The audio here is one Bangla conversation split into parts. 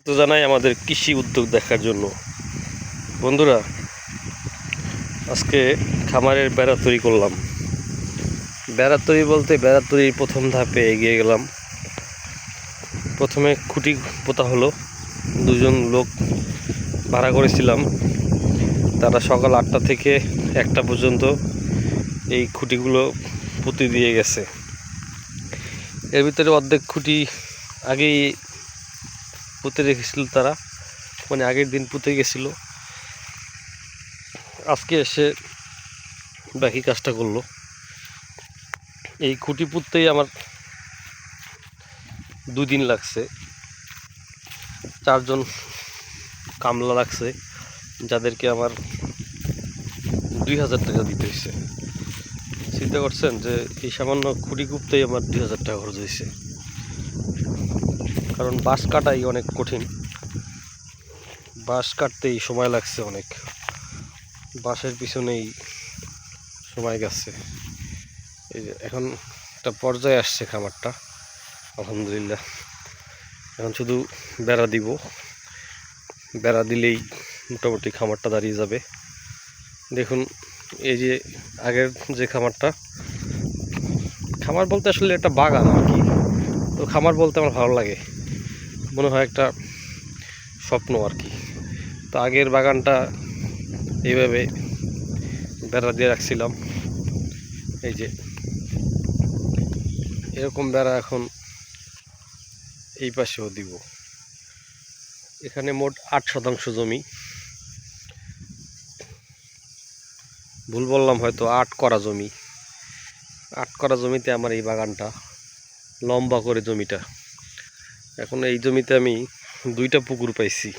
তো জানাই আমাদের কৃষি উদ্যোগ দেখার জন্য। বন্ধুরা, আজকে খামারের বেড়া তৈরি করলাম। বেড়া তৈরি বলতে বেড়া তৈরির প্রথম ধাপে এগিয়ে গেলাম। প্রথমে খুঁটি পোতা হলো। দুজন লোক ভাড়া করেছিলাম, তারা সকাল 8টা থেকে 1টা পর্যন্ত এই খুঁটিগুলো পুঁতে দিয়ে গেছে। এর ভিতরে অর্ধেক খুঁটি আগেই পুঁতে রেখেছিল তারা, মানে আগের দিন পুঁতে গেছিল। আজকে এসে বাকি কাজটা করলো। এই খুঁটি পুঁততেই আমার 2 দিন লাগছে। 4 জন কামলা লাগছে, যাদেরকে আমার 2000 টাকা দিতে হয়েছে। চিন্তা করছেন যে এই সামান্য খুঁটি কুপতেই আমার 2000 টাকা খরচ হয়েছে। কারণ বাঁশ কাটাই অনেক কঠিন, বাঁশ কাটতেই সময় লাগছে অনেক, বাঁশের পিছনেই সময় গেছে। এই যে এখন একটা পর্যায়ে আসছে খামারটা, আলহামদুলিল্লাহ। এখন শুধু বেড়া দিব, বেড়া দিলেই মোটামুটি খামারটা দাঁড়িয়ে যাবে। দেখুন, এই যে আগের যে খামার বলতে আসলে একটা বাগান আর কি। তো খামার বলতে আমার ভালো লাগে, মনে হয় একটা স্বপ্ন আর কি। তো আগের বাগানটা এইভাবে বেড়া দিয়ে রাখছিলাম। এই যে এরকম বেড়া এখন এই পাশেও দিব। এখানে মোট 8% জমি। ভুল বললাম হয়তো, 8 করা জমি। 8 করা জমিতে আমার এই বাগানটা, লম্বা করে জমিটা। এখন এই জমিতে আমি 2টা পুকুর পাইছি।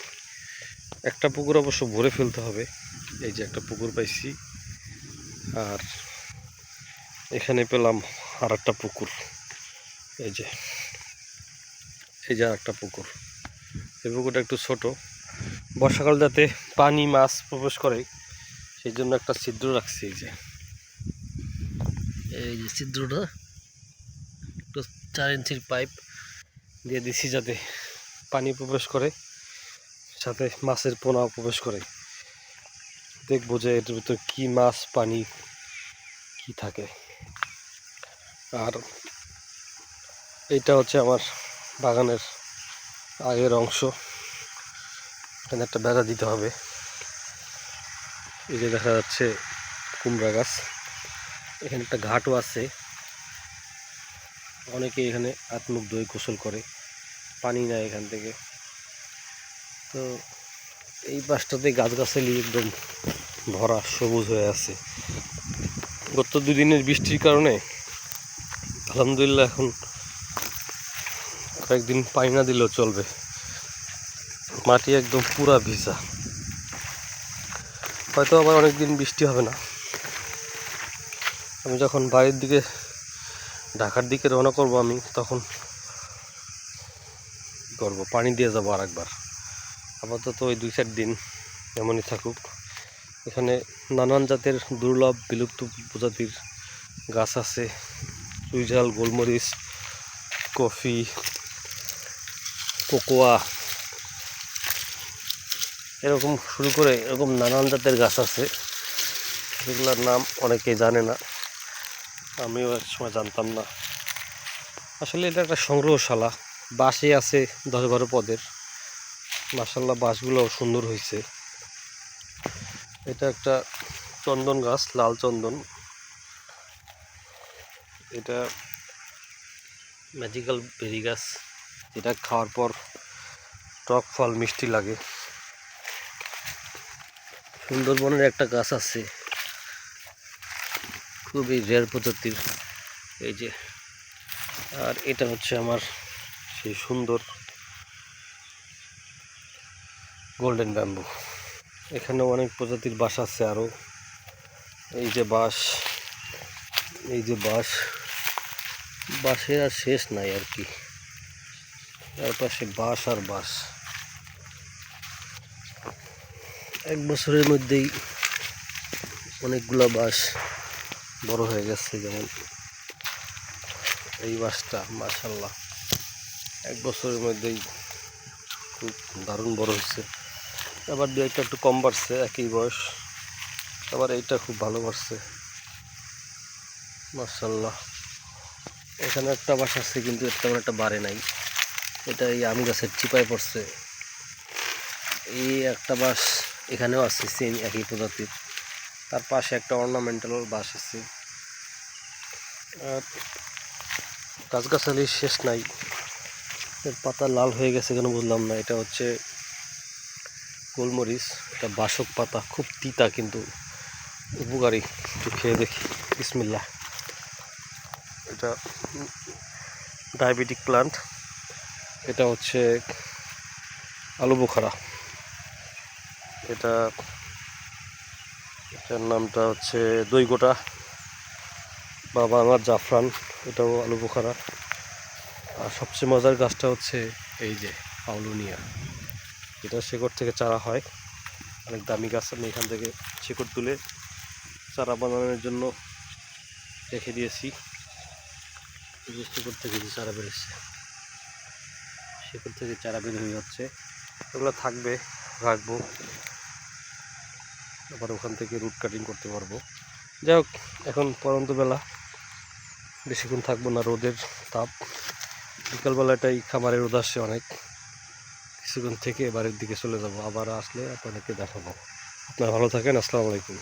একটা পুকুর অবশ্য ভরে ফেলতে হবে। এই যে একটা পুকুর পাইছি, আর এখানে পেলাম আর একটা পুকুর। এই যে আর একটা পুকুর। এই পুকুরটা একটু ছোট, বর্ষাকাল যাতে পানি মাছ প্রবেশ করে সেই জন্য একটা ছিদ্র রাখছি। এই যে ছিদ্রটা একটু 4 ইঞ্চির পাইপ দিয়ে দিছি, যাতে পানি প্রবেশ করে, সাথে মাছের পোনাও প্রবেশ করে। দেখবো যে এটার ভিতরে কি মাছ পানি কি থাকে। আর এইটা হচ্ছে আমার বাগানের আগের অংশ। এখানে একটা বেড়া দিতে হবে। এই যে দেখা যাচ্ছে কুমড়া গাছ, এখানে একটা ঘাটও আছে। অনেকে এখানে হাত মুখ ধুয়ে গোসল করে, পানি নেয় এখান থেকে। তো এই পাশটাতে গাছগাছালি একদম ভরা, সবুজ হয়ে আছে। গত 2 দিনের বৃষ্টির কারণে আলহামদুলিল্লাহ এখন কয়েকদিন পানি না দিলেও চলবে। মাটি একদম পুরা ভিজা। হয়তো আবার অনেকদিন বৃষ্টি হবে না। আমি যখন বাড়ির দিকে, ঢাকার দিকে রওনা করবো, আমি তখন করবো, পানি দিয়ে যাবো আরেকবার। আপাতত ওই 2-4 দিন এমনই থাকুক। এখানে নানান জাতের দুর্লভ বিলুপ্ত প্রজাতির গাছ আছে। চুইঝাল, গোলমরিচ, কফি, কোকোয়া, এরকম শুরু করে এরকম নানান জাতের গাছ আছে, যেগুলোর নাম অনেকেই জানে না, আমিও এক সময় জানতাম না। আসলে এটা একটা সংগ্রহশালা। বাঁশে আছে 10-12 পদের। মাশাআল্লাহ, বাঁশগুলোও সুন্দর হয়েছে। এটা একটা চন্দন গাছ, লাল চন্দন। এটা ম্যাজিক্যাল বেরি গাছ, এটা খাওয়ার পর টক ফল মিষ্টি লাগে। সুন্দরবনের একটা গাছ আছে, খুবই রেয়ার প্রজাতির। এই যে, আর এটা হচ্ছে আমার সেই সুন্দর গোল্ডেন ব্যাম্বু। এখানেও অনেক প্রজাতির বাঁশ আছে আরও। এই যে বাঁশ, এই যে বাঁশের আর শেষ নাই আর কি। তার পাশে বাঁশ আর বাঁশ। 1 বছরের মধ্যেই অনেকগুলো বাঁশ বড় হয়ে গেছে। যেমন এই বাঁশটা মাশাআল্লাহ 1 বছরের মধ্যেই খুব দারুণ বড় হচ্ছে। আবার দু একটা একটু কম বাড়ছে, একই বয়স। আবার এইটা খুব ভালো বাড়ছে, মাশাআল্লাহ। এখানে একটা বাস আছে কিন্তু তেমন একটা বাড়ে নাই, এটা এই আম গাছের চিপায় পড়ছে। এই একটা বাস এখানেও আছে, সেম একই প্রজাতির। তার পাশে একটা অর্নামেন্টাল বাস আছে। আর গাছগাছালি শেষ নাই, এর পাতা লাল হয়ে গেছে কেন বুঝলাম না। এটা হচ্ছে গোলমরিচ, এটা বাসক পাতা, খুব তিতা কিন্তু উপকারী। একটু খেয়ে দেখি, বিসমিল্লাহ। এটা ডায়াবেটিক প্লান্ট। এটা হচ্ছে আলু বোখারা। এটার নামটা হচ্ছে দইগোটা বা বাংলার জাফরান। এটাও আলু বোখারা। আর সবচেয়ে মজার গাছটা হচ্ছে এই যে পাউলুনিয়া। এটা শেকড় থেকে চারা হয়, অনেক দামি গাছ। আমি এখান থেকে শেকড় তুলে চারা বানানোর জন্য রেখে দিয়েছি। এই যে শেকড় থেকে যে চারা বেরোচ্ছে, শেকড় থেকে চারা বের হয়ে যাচ্ছে, এগুলো থাকবে, রাখবো, আবার ওখান থেকে রুট কাটিং করতে পারবো। যাই হোক, এখন পরন্ত বেলা, বেশিক্ষণ থাকবো না, রোদের তাপ। বিকালবেলাটাই খামারে রোদ আসছে অনেক, কিছুক্ষণ থেকে বাড়ির দিকে চলে যাব। আবার আসলে আপনাদেরকে দেখাবো। আপনারা ভালো থাকেন, আসসালামু আলাইকুম।